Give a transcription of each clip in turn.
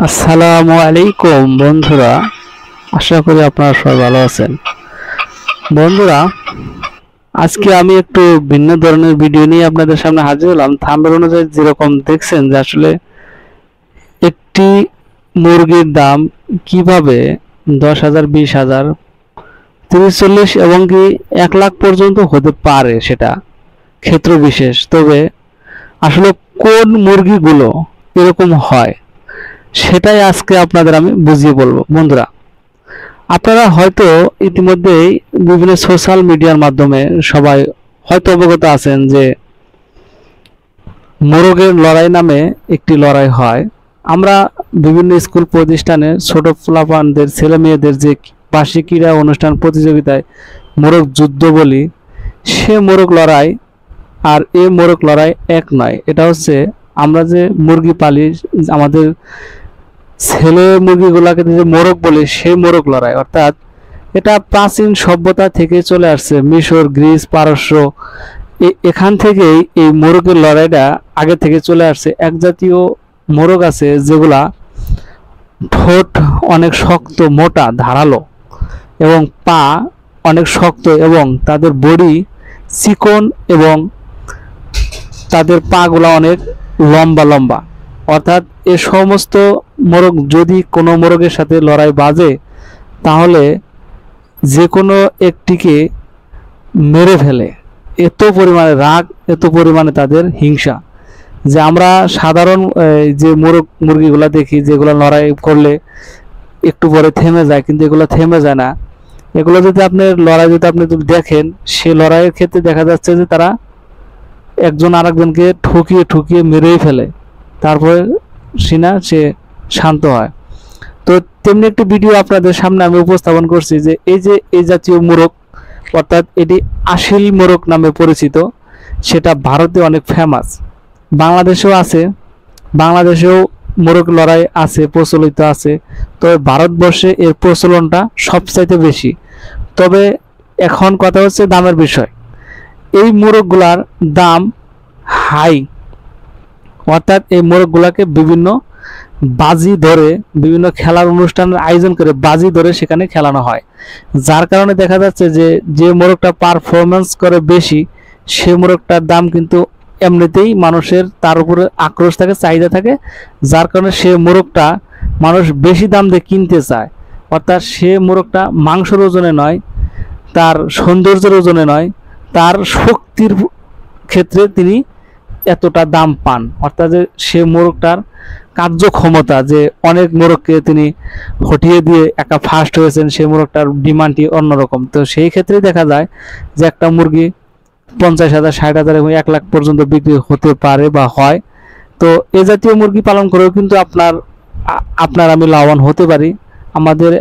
আসসালামু আলাইকুম বন্ধুরা, আশা করি আপনারা সবাই ভালো আছেন। বন্ধুরা, আজকে আমি একটু ভিন্ন ধরনের ভিডিও নিয়ে আপনাদের সামনে হাজির হলাম। থাম্বনেল অনুযায়ী যেরকম দেখছেন যে আসলে একটি মুরগির দাম কিভাবে 10,000, 20,000, 30-40 এবং কি 1 লাখ পর্যন্ত হতে পারে, সেটা ক্ষেত্র বিশেষ। তবে আসলে কোন মুরগিগুলো এরকম হয় সেটাই আজকে আপনাদের আমি বুঝিয়ে বলবো। বন্ধুরা, আপনারা হয়তো ইতিমধ্যেই বিভিন্ন সোশ্যাল মিডিয়ার মাধ্যমে সবাই হয়তো অবগত আছেন যে মোরগের লড়াই নামে একটি লড়াই হয়। আমরা বিভিন্ন স্কুল প্রতিষ্ঠানে ছোট পোলাপানদের, ছেলে মেয়েদের যে বার্ষিক ক্রীড়া অনুষ্ঠান প্রতিযোগিতায় মোরগ যুদ্ধ বলি, সে মোরগ লড়াই আর এ মোরগ লড়াই এক নয়। এটা হচ্ছে আমরা যে মুরগি পালি, আমাদের ছেলে মুরগিগুলাকে যে মোরগ বলে, সেই মোরগ লড়াই। অর্থাৎ এটা প্রাচীন সভ্যতা থেকে চলে আসছে, মিশর, গ্রিস, পারস্য, এখান থেকেই এই মোরগের লড়াইটা আগে থেকে চলে আসছে। এক জাতীয় মোরগ আছে যেগুলা ঠোঁট অনেক শক্ত, মোটা, ধারালো এবং পা অনেক শক্ত এবং তাদের বডি চিকন এবং তাদের পাগুলা অনেক লম্বা লম্বা। অর্থাৎ এ সমস্ত মোরগ যদি কোনো মোরগের সাথে লড়াই বাজে, তাহলে যে কোনো একটিকে মেরে ফেলে। এত পরিমাণে রাগ, এত পরিমাণে তাদের হিংসা যে আমরা সাধারণ যে মুরগিগুলা দেখি, যেগুলো লড়াই করলে একটু পরে থেমে যায়, কিন্তু এগুলো থেমে যায় না। এগুলো যদি আপনি লড়াই যদি আপনি দেখেন, সে লড়াইয়ের ক্ষেত্রে দেখা যাচ্ছে যে তারা একজন আরেকজনকে ঠুকিয়ে ঠুকিয়ে মেরেই ফেলে, তারপরে সে শান্ত হয়। তো তেমনি একটি ভিডিও আপনাদের সামনে আমি উপস্থাপন করছি যে এই জাতীয় মোরগ, অর্থাৎ এটি আসিল মোরগ নামে পরিচিত। সেটা ভারতে অনেক ফেমাস, বাংলাদেশেও আছে। বাংলাদেশেও মোরগ লড়াই আছে, প্রচলিত আছে। তবে ভারতবর্ষে এর প্রচলনটা সবচাইতে বেশি। তবে এখন কথা হচ্ছে দামের বিষয়। এই মোরগগুলার দাম হাই, অর্থাৎ এই মোরগগুলাকে বিভিন্ন বাজি ধরে, বিভিন্ন খেলার অনুষ্ঠানের আয়োজন করে বাজি ধরে সেখানে খেলানো হয়। যার কারণে দেখা যাচ্ছে যে মোরগটা পারফরমেন্স করে বেশি, সে মোরগটার দাম কিন্তু এমনিতেই মানুষের তার উপরে আক্রোশ থাকে, চাহিদা থাকে। যার কারণে সে মোরগটা মানুষ বেশি দাম দিয়ে কিনতে চায়। অর্থাৎ সে মোরগটা মাংসের ওজনে নয়, তার সৌন্দর্যের ওজনে নয়, তার শক্তির ক্ষেত্রে তিনি এতটা দাম পান। অর্থাৎ যে সে মোরগটার কার্যক্ষমতা, যে অনেক মোরগকে তিনি হটিয়ে দিয়ে একা ফার্স্ট হয়েছেন, সেই মোরগটার ডিমান্ডটি অন্যরকম। তো সেই ক্ষেত্রে দেখা যায় যে একটা মুরগি 50,000, 60,000 এবং 1 লাখ পর্যন্ত বিক্রি হতে পারে বা হয়। তো এ জাতীয় মুরগি পালন করেও কিন্তু আপনার আমি লাভবান হতে পারি। আমাদের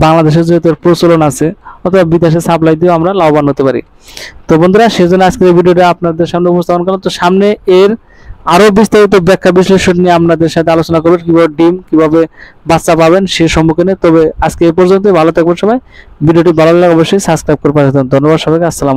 বাংলাদেশে যেহেতু প্রচলন আছে, অথবা বিদেশে সাপ্লাই দিয়েও আমরা লাভবান হতে পারি। তো বন্ধুরা, সেজন্য আজকের এই ভিডিওটা আপনাদের সামনে উপস্থাপন করলাম। তো সামনে এর আরো বিস্তারিত ব্যাখ্যা বিশ্লেষণ নিয়ে আপনাদের সাথে আলোচনা করব, কিভাবে ডিম, কিভাবে বাচ্চা পাবেন সে সম্মুখীনে। তবে আজকে এই পর্যন্ত, ভালো থাকবেন সবাই। ভিডিওটি ভালো লাগলে অবশ্যই সাবস্ক্রাইব করে পাঠাতে। ধন্যবাদ সবাইকে। আসসালাম।